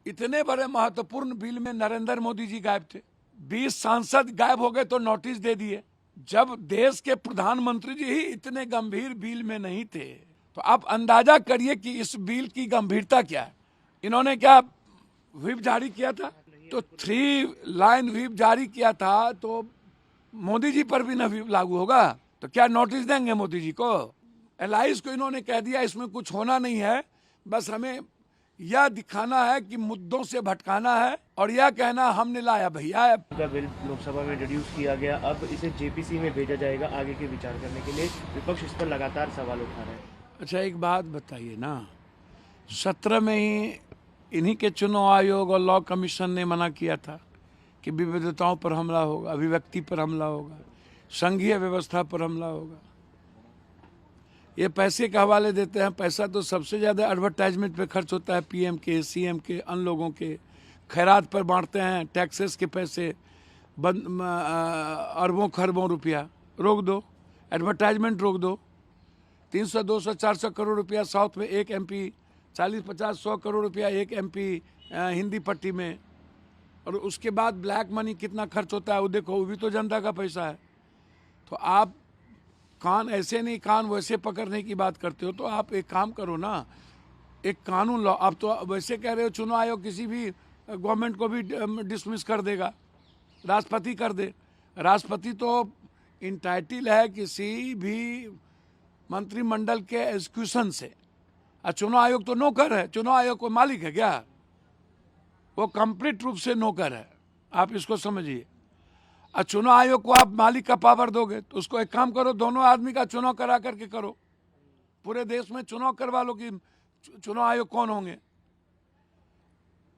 इतने बड़े महत्वपूर्ण बिल में नरेंद्र मोदी जी गायब थे। 20 सांसद गायब हो गए तो नोटिस दे दिए। जब देश के प्रधानमंत्री जी ही इतने गंभीर बिल में नहीं थे तो आप अंदाजा करिए कि इस बिल की गंभीरता क्या है। इन्होंने क्या व्हिप जारी किया था, तो 3 लाइन व्हिप जारी किया था, तो मोदी जी पर भी ना व्हिप लागू होगा? तो क्या नोटिस देंगे मोदी जी को? एलाइज को इन्होंने कह दिया इसमें कुछ होना नहीं है, बस हमें यह दिखाना है कि मुद्दों से भटकाना है और यह कहना हमने लाया भैया। बिल लोकसभा में इंट्रोड्यूस किया गया, अब इसे जेपीसी में भेजा जाएगा आगे के विचार करने के लिए। विपक्ष इस पर लगातार सवाल उठा रहे हैं। अच्छा एक बात बताइए ना, 17 में ही इन्हीं के चुनाव आयोग और लॉ कमीशन ने मना किया था कि विविधताओं पर हमला होगा, अभिव्यक्ति पर हमला होगा, संघीय व्यवस्था पर हमला होगा। ये पैसे के हवाले देते हैं। पैसा तो सबसे ज़्यादा एडवर्टाइजमेंट पे खर्च होता है, पीएम के, सीएम के, अन्य लोगों के। खैरात पर बांटते हैं, टैक्सेस के पैसे, अरबों खरबों रुपया। रोक दो, एडवर्टाइजमेंट रोक दो। 300, 200, 400 करोड़ रुपया साउथ में एक एमपी, 40, 50, 100 करोड़ रुपया एक एमपी हिंदी पट्टी में। और उसके बाद ब्लैक मनी कितना खर्च होता है वो देखो, वो भी तो जनता का पैसा है। तो आप कान ऐसे नहीं कान वैसे पकड़ने की बात करते हो। तो आप एक काम करो ना, एक कानून लो। आप तो वैसे कह रहे हो चुनाव आयोग किसी भी गवर्नमेंट को भी डिसमिस कर देगा, राष्ट्रपति कर दे। राष्ट्रपति तो इंटाइटल है किसी भी मंत्रिमंडल के एग्जीक्यूशन से, और चुनाव आयोग तो नौकर है। चुनाव आयोग को मालिक है क्या? वो कंप्लीट रूप से नौकर है, आप इसको समझिए। और चुनाव आयोग को आप मालिक का पावर दोगे तो उसको एक काम करो, दोनों आदमी का चुनाव करा करके करो। पूरे देश में चुनाव करवा लो कि चुनाव आयोग कौन होंगे।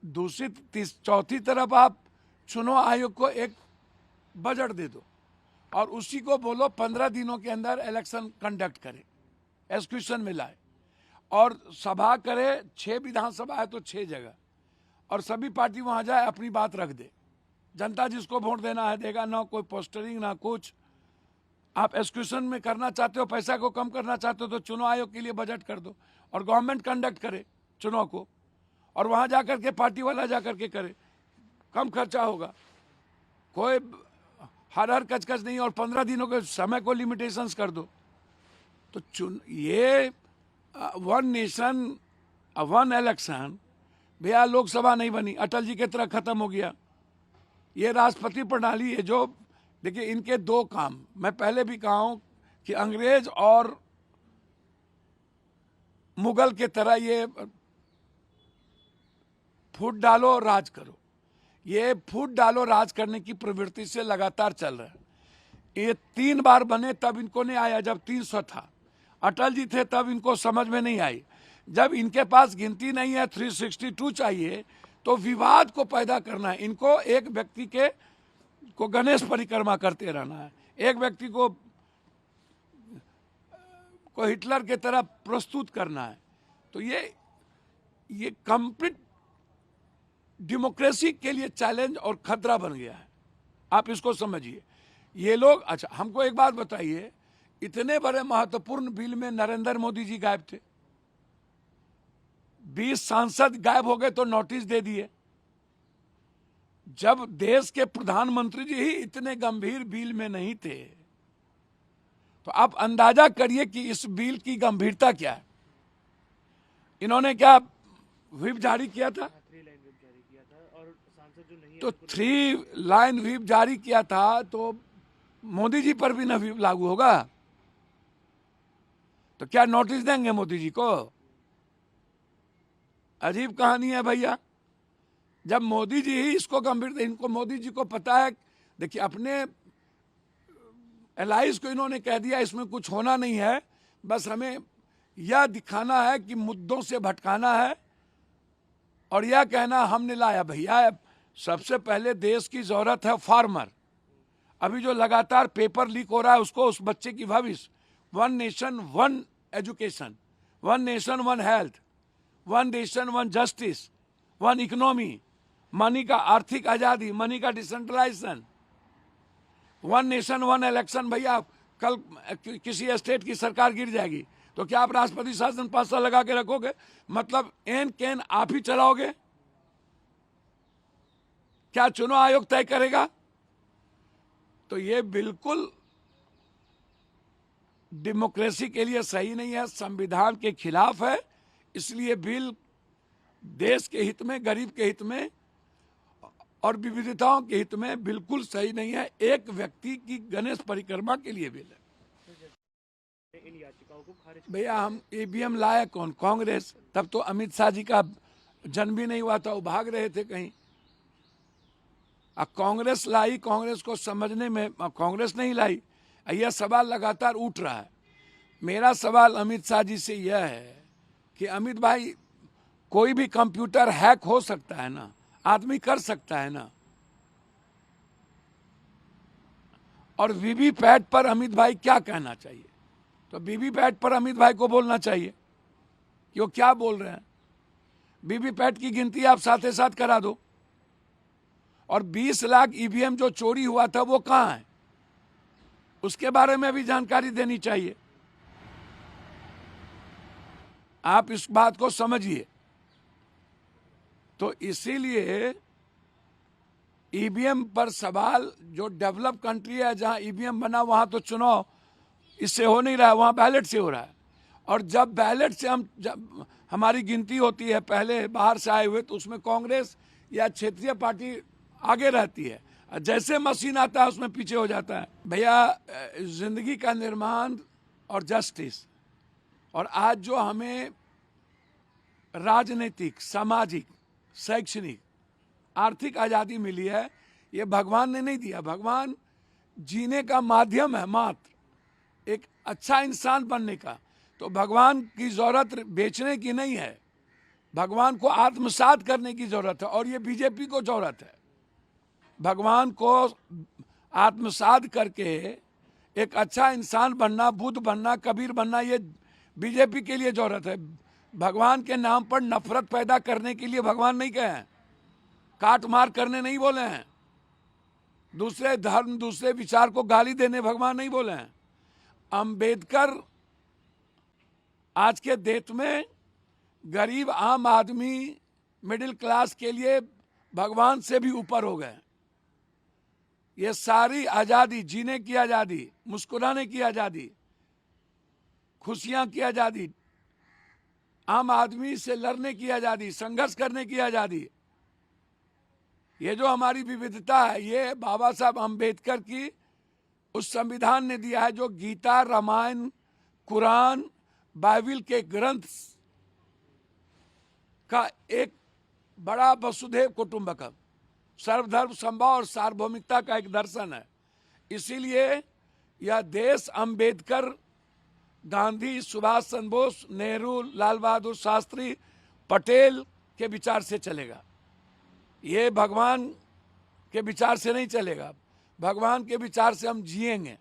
दूसरी चौथी तरफ आप चुनाव आयोग को एक बजट दे दो और उसी को बोलो 15 दिनों के अंदर इलेक्शन कंडक्ट करे, एग्जीक्यूशन में लाए और सभा करे। 6 विधानसभा है तो 6 जगह, और सभी पार्टी वहां जाए, अपनी बात रख दे। जनता जिसको वोट देना है देगा, ना कोई पोस्टरिंग ना कुछ। आप एग्जीक्यूशन में करना चाहते हो, पैसा को कम करना चाहते हो तो चुनाव आयोग के लिए बजट कर दो और गवर्नमेंट कंडक्ट करे चुनाव को, और वहां जाकर के पार्टी वाला जाकर के करे। कम खर्चा होगा, कोई हर कचकच नहीं, और 15 दिनों के समय को लिमिटेशंस कर दो। तो ये 1 नेशन 1 इलेक्शन भैया लोकसभा नहीं बनी, अटल जी की तरह खत्म हो गया। ये राष्ट्रपति प्रणाली है जो, देखिए इनके 2 काम, मैं पहले भी कहा हूं कि अंग्रेज और मुगल के तरह ये फूट डालो राज करो। ये फूट डालो राज करने की प्रवृत्ति से लगातार चल रहा है। ये 3 बार बने तब इनको नहीं आया, जब 300 था। अटल जी थे तब इनको समझ में नहीं आई। जब इनके पास गिनती नहीं है, 362 चाहिए, तो विवाद को पैदा करना है। इनको एक व्यक्ति को गणेश परिक्रमा करते रहना है, एक व्यक्ति को हिटलर के तरह प्रस्तुत करना है। तो ये कंप्लीट डेमोक्रेसी के लिए चैलेंज और खतरा बन गया है। आप इसको समझिए। ये लोग, अच्छा हमको एक बात बताइए, इतने बड़े महत्वपूर्ण बिल में नरेंद्र मोदी जी गायब थे। 20 सांसद गायब हो गए तो नोटिस दे दिए। जब देश के प्रधानमंत्री जी ही इतने गंभीर बिल में नहीं थे तो आप अंदाजा करिए कि इस बिल की गंभीरता क्या है। इन्होंने क्या व्हिप जारी किया था, तो 3 लाइन व्हिप जारी किया था, तो मोदी जी पर भी ना व्हिप लागू होगा? तो क्या नोटिस देंगे मोदी जी को? अजीब कहानी है भैया। जब मोदी जी ही इसको गंभीर, इनको मोदी जी को पता है। देखिए अपने एलाइज को इन्होंने कह दिया इसमें कुछ होना नहीं है, बस हमें यह दिखाना है कि मुद्दों से भटकाना है और यह कहना हमने लाया भैया। सबसे पहले देश की जरूरत है फार्मर। अभी जो लगातार पेपर लीक हो रहा है उसको, उस बच्चे की भविष्य। 1 nation 1 education, 1 nation 1 health, 1 nation 1 justice, 1 economy, money का आर्थिक आजादी, मनी का डिसेंट्रलाइजेशन, 1 नेशन 1 इलेक्शन। भैया कल किसी स्टेट की सरकार गिर जाएगी तो क्या आप राष्ट्रपति शासन 5 साल लगा के रखोगे? मतलब एन कैन आप ही चलाओगे? क्या चुनाव आयोग तय करेगा? तो ये बिल्कुल डेमोक्रेसी के लिए सही नहीं है, संविधान के खिलाफ है। इसलिए बिल देश के हित में, गरीब के हित में और विविधताओं के हित में बिल्कुल सही नहीं है। एक व्यक्ति की गणेश परिक्रमा के लिए बिल है। इन याचिकाओं को खारिज भैया हम ईवीएम लाया कौन? कांग्रेस। तब तो अमित शाह जी का जन्म भी नहीं हुआ था, वो भाग रहे थे कहीं। अब कांग्रेस लाई, कांग्रेस को समझने में कांग्रेस नहीं लाई। यह सवाल लगातार उठ रहा है। मेरा सवाल अमित शाह जी से यह है कि अमित भाई, कोई भी कंप्यूटर हैक हो सकता है ना, आदमी कर सकता है ना। और वीवीपैट पर अमित भाई क्या कहना चाहिए? तो वीवीपैट पर अमित भाई को बोलना चाहिए कि वो क्या बोल रहे हैं। वीवीपैट की गिनती आप साथ ही साथ करा दो। और 20 लाख ईवीएम जो चोरी हुआ था वो कहां है, उसके बारे में भी जानकारी देनी चाहिए। आप इस बात को समझिए। तो इसीलिए ईवीएम पर सवाल, जो डेवलप कंट्री है जहां ईवीएम बना वहां तो चुनाव इससे हो नहीं रहा है, वहां बैलेट से हो रहा है। और जब बैलेट से जब हमारी गिनती होती है पहले बाहर से आए हुए, तो उसमें कांग्रेस या क्षेत्रीय पार्टी आगे रहती है, जैसे मशीन आता है उसमें पीछे हो जाता है। भैया, जिंदगी का निर्माण और जस्टिस, और आज जो हमें राजनीतिक, सामाजिक, शैक्षणिक, आर्थिक आजादी मिली है, ये भगवान ने नहीं दिया। भगवान जीने का माध्यम है मात्र, एक अच्छा इंसान बनने का। तो भगवान की जरूरत बेचने की नहीं है, भगवान को आत्मसात करने की जरूरत है। और ये बीजेपी को जरूरत है, भगवान को आत्मसात करके एक अच्छा इंसान बनना, बुद्ध बनना, कबीर बनना, ये बीजेपी के लिए जरूरत है। भगवान के नाम पर नफरत पैदा करने के लिए भगवान नहीं कहे हैं, काट मार करने नहीं बोले हैं, दूसरे धर्म, दूसरे विचार को गाली देने भगवान नहीं बोले हैं। अंबेडकर आज के देश में गरीब आम आदमी, मिडिल क्लास के लिए भगवान से भी ऊपर हो गए। ये सारी आजादी, जीने की आजादी, मुस्कुराने की आजादी, खुशियां की आजादी, आम आदमी से लड़ने की आजादी, संघर्ष करने की आजादी, ये जो हमारी विविधता है, ये बाबा साहब अंबेडकर की उस संविधान ने दिया है, जो गीता, रामायण, कुरान, बाइबिल के ग्रंथ का एक बड़ा वसुधैव कुटुंबकम, सर्वधर्म समभाव और सार्वभौमिकता का एक दर्शन है। इसीलिए यह देश अंबेडकर, गांधी, सुभाष चंद्र बोस, नेहरू, लाल बहादुर शास्त्री, पटेल के विचार से चलेगा। ये भगवान के विचार से नहीं चलेगा। भगवान के विचार से हम जिएंगे।